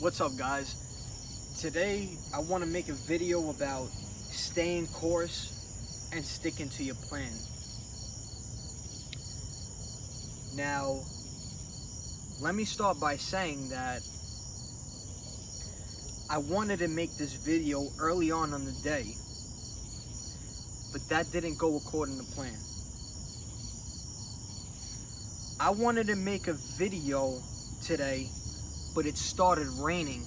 What's up, guys? Today I want to make a video about staying course and sticking to your plan. Now, let me start by saying that I wanted to make this video early on the day, but that didn't go according to plan. I wanted to make a video today, but it started raining.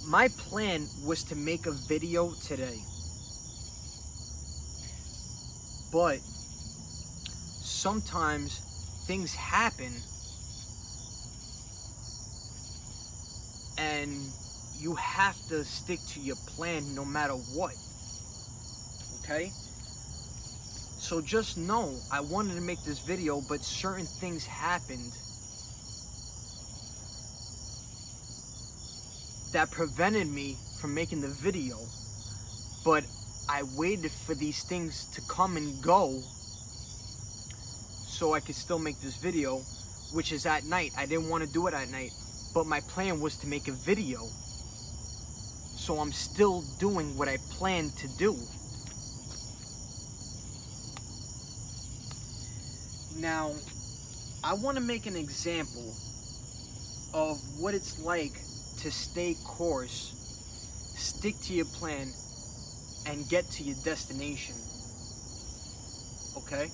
My plan was to make a video today, but sometimes things happen and you have to stick to your plan no matter what. Okay? So just know, I wanted to make this video, but certain things happened that prevented me from making the video. But I waited for these things to come and go so I could still make this video, which is at night. I didn't want to do it at night, but my plan was to make a video. So I'm still doing what I planned to do. Now, I want to make an example of what it's like to stay course, stick to your plan, and get to your destination. Okay?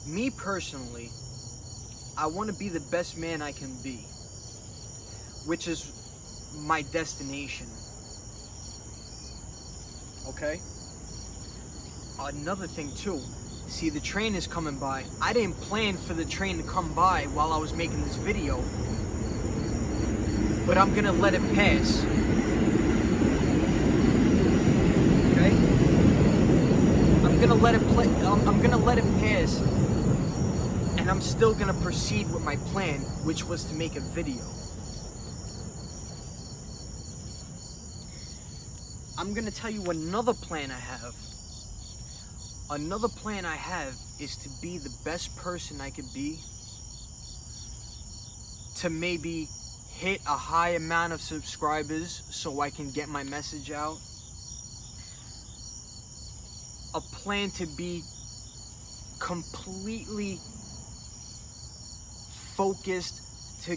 Me personally, I want to be the best man I can be, which is my destination. Okay? Another thing too, see, the train is coming by. I didn't plan for the train to come by while I was making this video, but I'm gonna let it pass. Okay? I'm gonna let it pass, and I'm still gonna proceed with my plan, which was to make a video. I'm gonna tell you another plan I have. Another plan I have is to be the best person I could be, to maybe hit a high amount of subscribers so I can get my message out. A plan to be completely focused, to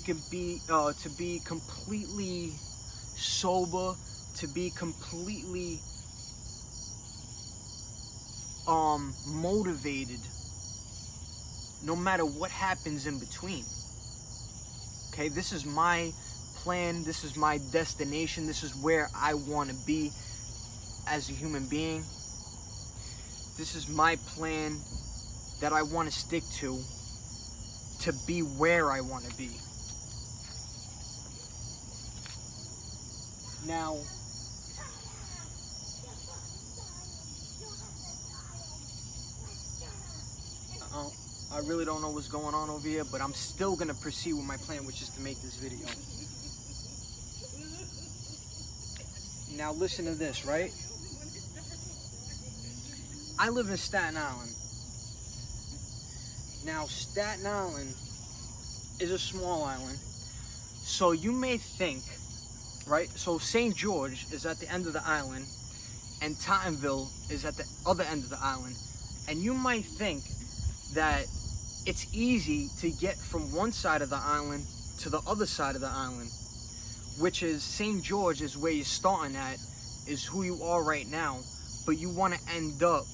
be completely sober, to be completely motivated no matter what happens in between. Okay, this is my plan, this is my destination, this is where I want to be as a human being. This is my plan that I want to stick to be where I want to be. Now, I really don't know what's going on over here, but I'm still gonna proceed with my plan, which is to make this video. Now listen to this, right? I live in Staten Island. Now, Staten Island is a small island, so you may think, right? So St. George is at the end of the island, and Tottenville is at the other end of the island, and you might think that it's easy to get from one side of the island to the other side of the island, which is St. George is where you're starting at, is who you are right now, but you want to end up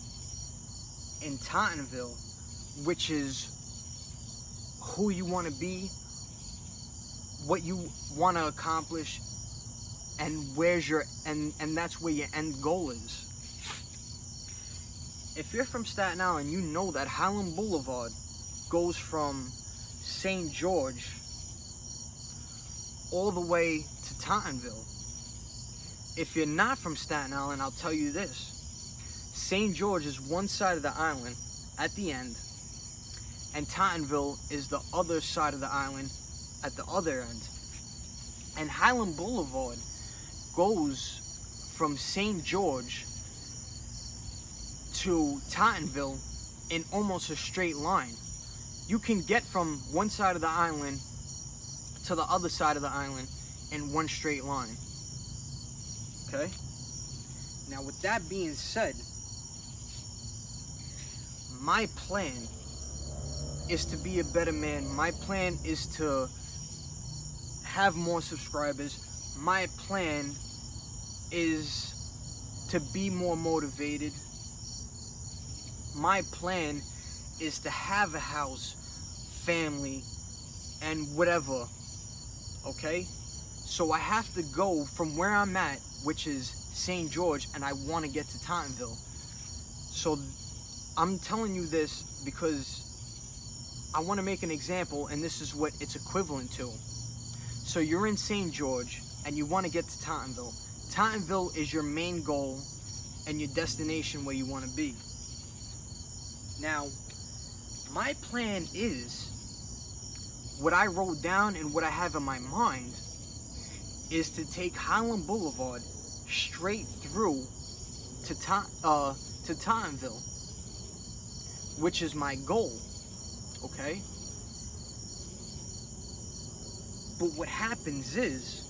in Tottenville, which is who you want to be, what you want to accomplish, and where's your and that's where your end goal is. If you're from Staten Island, you know that Highland Boulevard goes from St. George all the way to Tottenville. If you're not from Staten Island, I'll tell you this. St. George is one side of the island at the end, and Tottenville is the other side of the island at the other end. And Highland Boulevard goes from St. George to Tottenville in almost a straight line. You can get from one side of the island to the other side of the island in one straight line. Okay? Now, with that being said, my plan is to be a better man. My plan is to have more subscribers. My plan is to be more motivated. My plan is to have a house, family, and whatever. Okay? So I have to go from where I'm at, which is St. George, and I want to get to Tottenville. So I'm telling you this because I want to make an example, and this is what it's equivalent to. So you're in St. George, and you want to get to Tottenville. Tottenville is your main goal and your destination where you want to be. Now, my plan is, what I wrote down and what I have in my mind is to take Highland Boulevard straight through to Tottenville, which is my goal, okay? But what happens is,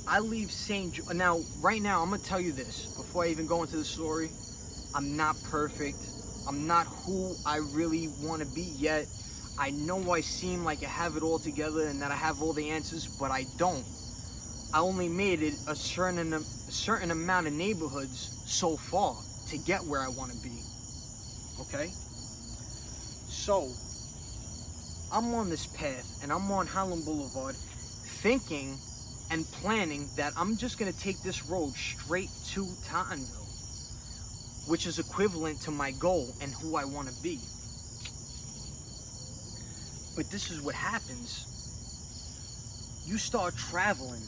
I leave St. George. Now, right now, I'm going to tell you this, before I even go into the story, I'm not perfect. I'm not who I really want to be yet. I know I seem like I have it all together and that I have all the answers, but I don't. I only made it a certain amount of neighborhoods so far to get where I want to be. Okay? So, I'm on this path, and I'm on Highland Boulevard, thinking and planning that I'm just going to take this road straight to Tottenville, which is equivalent to my goal and who I want to be. But this is what happens. You start traveling.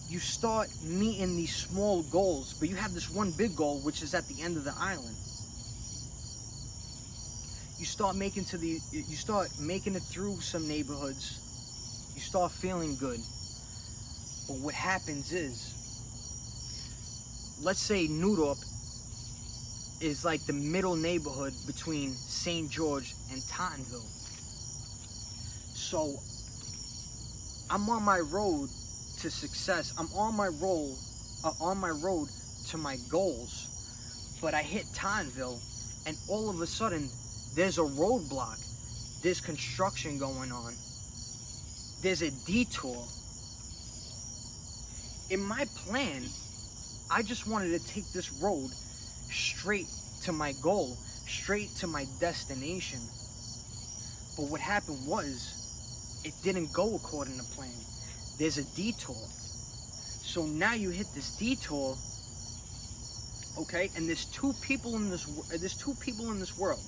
You start meeting these small goals, but you have this one big goal, which is at the end of the island. You start making it through some neighborhoods. You start feeling good. But what happens is, let's say Newdorp is like the middle neighborhood between St. George and Tottenville. So I'm on my road to success. I'm on my road to my goals. But I hit Tottenville, and all of a sudden there's a roadblock. There's construction going on. There's a detour. In my plan, I just wanted to take this road straight to my goal, straight to my destination. But what happened was, it didn't go according to plan. There's a detour. So now you hit this detour, okay? And there's two people in this world.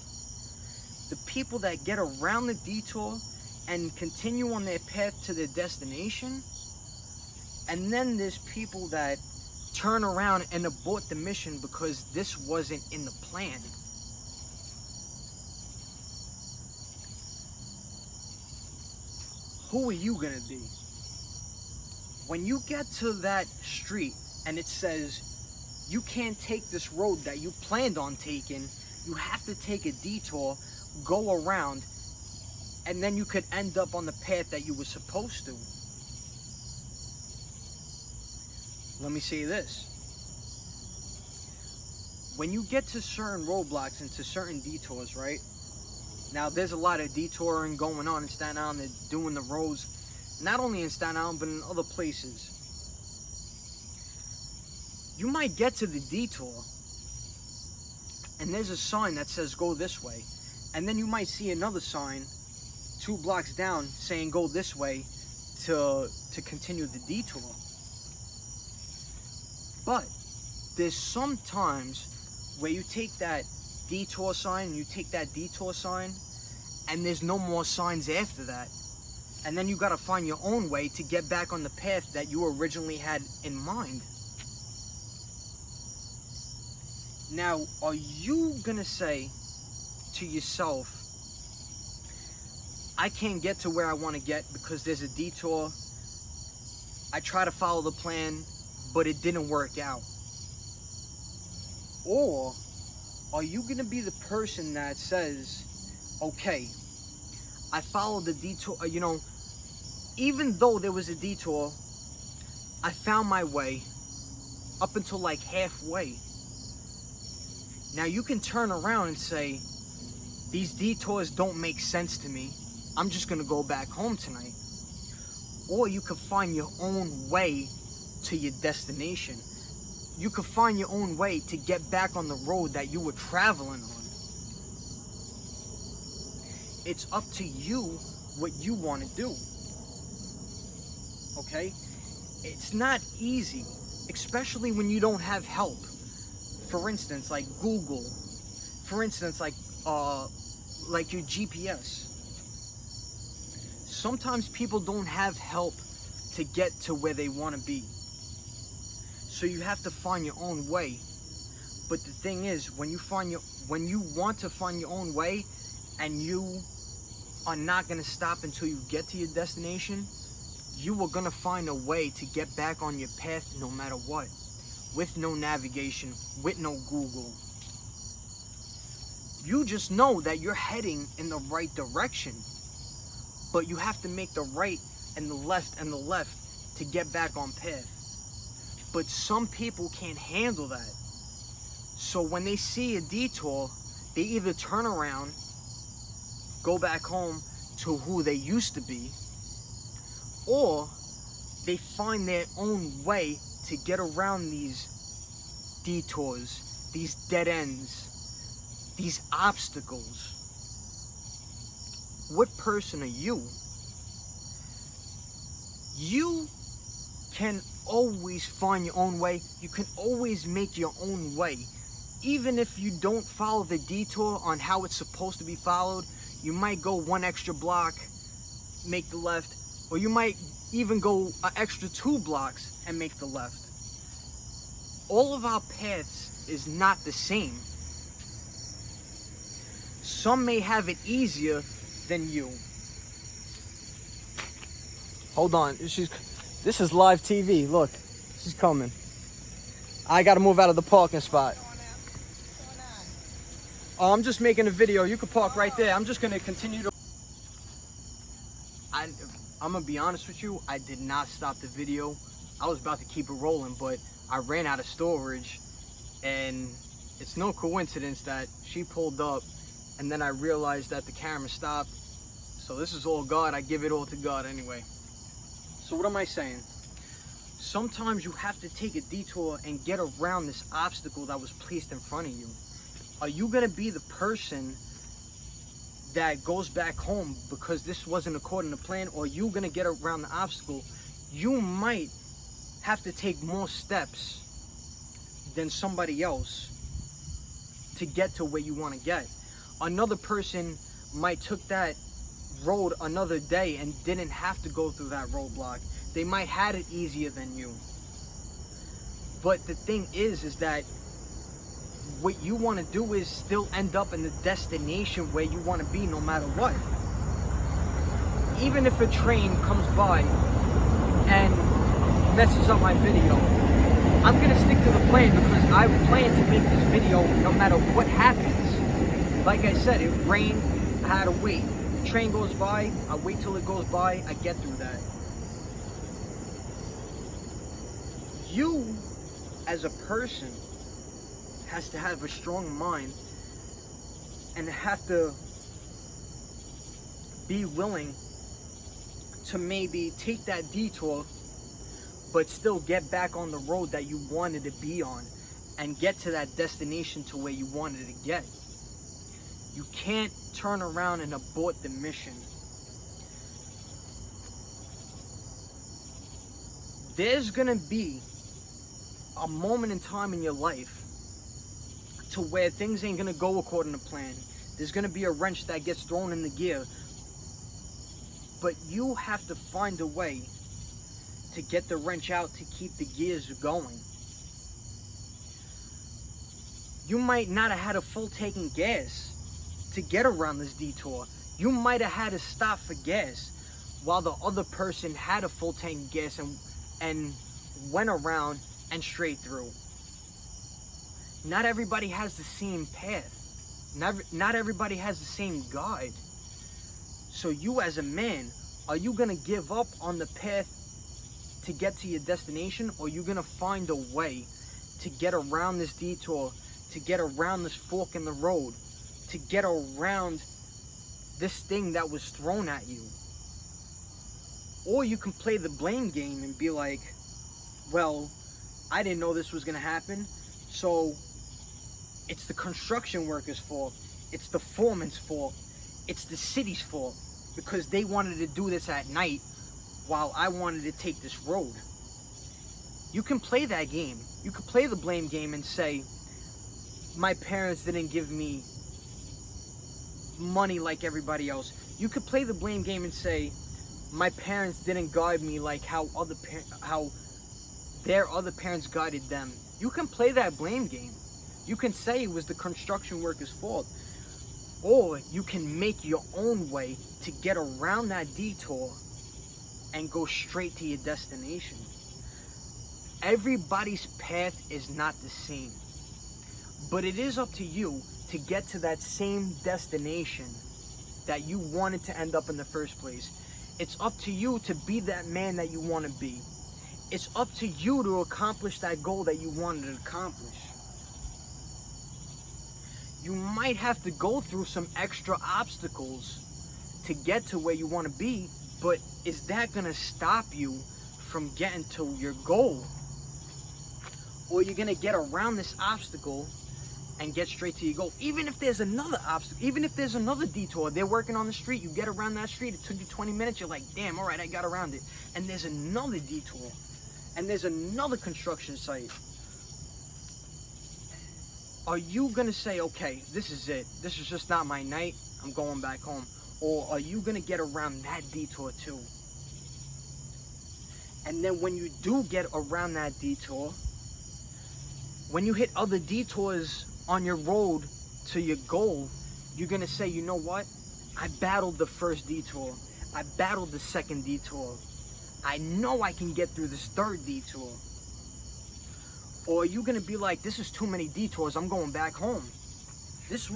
The people that get around the detour and continue on their path to their destination, and then there's people that turn around and abort the mission because this wasn't in the plan. Who are you gonna be? When you get to that street and it says you can't take this road that you planned on taking, you have to take a detour, go around, and then you could end up on the path that you were supposed to. Let me say this. When you get to certain roadblocks and to certain detours, right? Now, there's a lot of detouring going on in Staten Island. They're doing the roads, not only in Staten Island, but in other places. You might get to the detour, and there's a sign that says go this way. And then you might see another sign 2 blocks down saying go this way to continue the detour. But there's some times where you take that detour sign, and there's no more signs after that. And then you gotta find your own way to get back on the path that you originally had in mind. Now, are you gonna say to yourself, I can't get to where I want to get because there's a detour. I try to follow the plan, but it didn't work out. Or are you going to be the person that says, okay, I followed the detour, even though there was a detour, I found my way up until like halfway. Now you can turn around and say, these detours don't make sense to me. I'm just gonna go back home tonight. Or you could find your own way to your destination. You could find your own way to get back on the road that you were traveling on. It's up to you what you want to do. Okay? It's not easy, especially when you don't have help. For instance, like Google. For instance, like your GPS. Sometimes people don't have help to get to where they want to be. So you have to find your own way. But the thing is, when you want to find your own way and you are not going to stop until you get to your destination, you are going to find a way to get back on your path no matter what. With no navigation, with no Google. You just know that you're heading in the right direction. But you have to make the right and the left to get back on path. But some people can't handle that. So when they see a detour, they either turn around, go back home to who they used to be, or they find their own way to get around these detours, these dead ends, these obstacles. What person are you? You can always find your own way. You can always make your own way. Even if you don't follow the detour on how it's supposed to be followed, you might go one extra block, make the left, or you might even go an extra 2 blocks and make the left. All of our paths is not the same. Some may have it easier than you. Hold on, this is live TV. Look, she's coming. I gotta move out of the parking spot. Oh, I'm just making a video. You could park right there. I'm just gonna continue to. I'm gonna be honest with you. I did not stop the video. I was about to keep it rolling, but I ran out of storage, and it's no coincidence that she pulled up, and then I realized that the camera stopped. So this is all God. I give it all to God anyway. So what am I saying? Sometimes you have to take a detour and get around this obstacle that was placed in front of you. Are you going to be the person that goes back home because this wasn't according to plan, or are you going to get around the obstacle? You might have to take more steps than somebody else to get to where you want to get. Another person might took that road another day and didn't have to go through that roadblock. They might had it easier than you. But the thing is that what you want to do is still end up in the destination where you want to be no matter what. Even if a train comes by and messes up my video, I'm going to stick to the plan because I plan to make this video no matter what happens. Like I said, it rained, I had to wait. The train goes by, I wait till it goes by, I get through that. You, as a person, has to have a strong mind and have to be willing to maybe take that detour but still get back on the road that you wanted to be on and get to that destination to where you wanted to get. You can't turn around and abort the mission. There's gonna be a moment in time in your life to where things ain't gonna go according to plan. There's gonna be a wrench that gets thrown in the gear. But you have to find a way to get the wrench out to keep the gears going. You might not have had a full tank of gas to get around this detour. You might have had to stop for gas while the other person had a full tank of gas and went around and straight through. Not everybody has the same path. Not everybody has the same guide. So you as a man, are you gonna give up on the path to get to your destination, or are you gonna find a way to get around this detour, to get around this fork in the road, to get around this thing that was thrown at you? Or you can play the blame game and be like, well, I didn't know this was gonna happen, so it's the construction workers' fault, it's the foreman's fault, it's the city's fault, because they wanted to do this at night while I wanted to take this road. You can play that game. You can play the blame game and say, my parents didn't give me money like everybody else. You could play the blame game and say, my parents didn't guide me like how their other parents guided them. You can play that blame game. You can say it was the construction workers' fault. Or you can make your own way to get around that detour and go straight to your destination. Everybody's path is not the same, but it is up to you to get to that same destination that you wanted to end up in the first place. It's up to you to be that man that you want to be. It's up to you to accomplish that goal that you wanted to accomplish. You might have to go through some extra obstacles to get to where you want to be, but is that going to stop you from getting to your goal? Or you're going to get around this obstacle and get straight to your goal? Even if there's another obstacle, even if there's another detour, they're working on the street, you get around that street, it took you 20 minutes, you're like, damn, all right, I got around it. And there's another detour, and there's another construction site. Are you gonna say, okay, this is it, this is just not my night, I'm going back home? Or are you gonna get around that detour too? And then when you do get around that detour, when you hit other detours on your road to your goal, you're gonna say, you know what? I battled the first detour. I battled the second detour. I know I can get through this third detour. Or are you gonna be like, this is too many detours, I'm going back home. This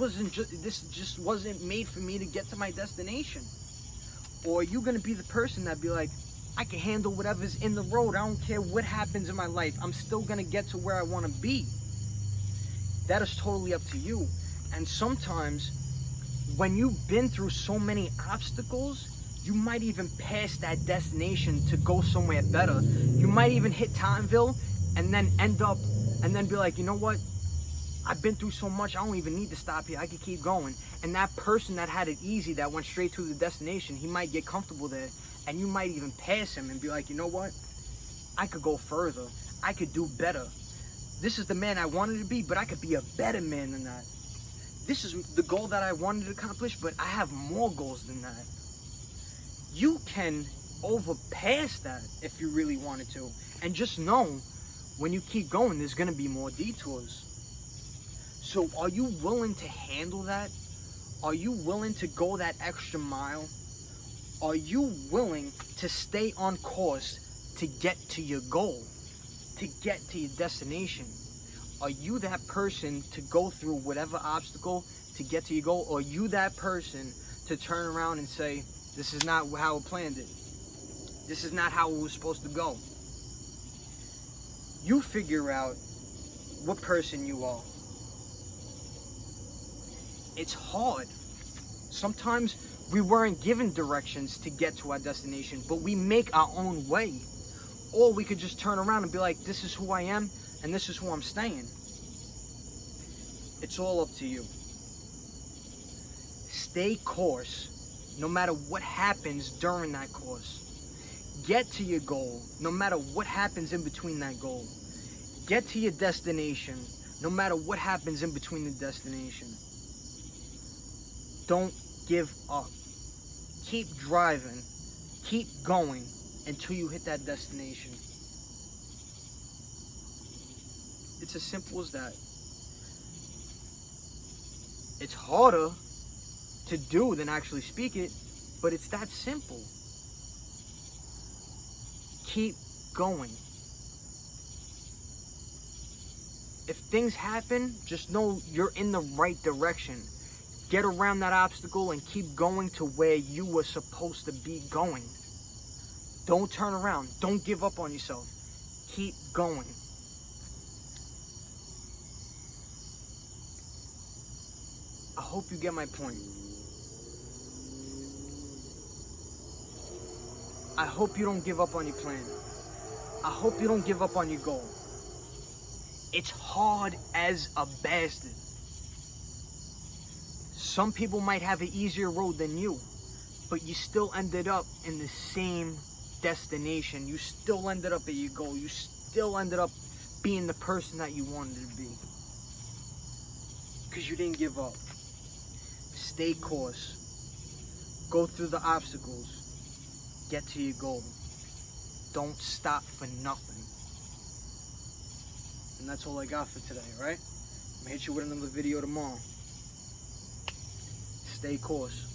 just wasn't made for me to get to my destination. Or are you gonna be the person that be like, I can handle whatever's in the road, I don't care what happens in my life, I'm still gonna get to where I wanna be? That is totally up to you. And sometimes, when you've been through so many obstacles, you might even pass that destination to go somewhere better. You might even hit Tauntonville and then be like, you know what? I've been through so much, I don't even need to stop here. I can keep going. And that person that had it easy, that went straight to the destination, he might get comfortable there. And you might even pass him and be like, you know what? I could go further. I could do better. This is the man I wanted to be, but I could be a better man than that. This is the goal that I wanted to accomplish, but I have more goals than that. You can overpass that if you really wanted to. And just know, when you keep going, there's gonna be more detours. So are you willing to handle that? Are you willing to go that extra mile? Are you willing to stay on course to get to your goal, to get to your destination? Are you that person to go through whatever obstacle to get to your goal? Or are you that person to turn around and say, this is not how I planned it. This is not how it was supposed to go. You figure out what person you are. It's hard. Sometimes we weren't given directions to get to our destination, but we make our own way. Or we could just turn around and be like, this is who I am, and this is who I'm staying. It's all up to you. Stay course, no matter what happens during that course. Get to your goal, no matter what happens in between that goal. Get to your destination, no matter what happens in between the destination. Don't give up. Keep driving, keep going until you hit that destination. It's as simple as that. It's harder to do than actually speak it, but it's that simple. Keep going. if things happen, just know you're in the right direction. Get around that obstacle and keep going to where you were supposed to be going. Don't turn around. Don't give up on yourself. Keep going. I hope you get my point. I hope you don't give up on your plan. I hope you don't give up on your goal. It's hard as a bastard. Some people might have an easier road than you, but you still ended up in the same destination. You still ended up at your goal. You still ended up being the person that you wanted to be. Because you didn't give up. Stay course. Go through the obstacles. Get to your goal. Don't stop for nothing. And that's all I got for today, right? I'm gonna hit you with another video tomorrow. Stay course.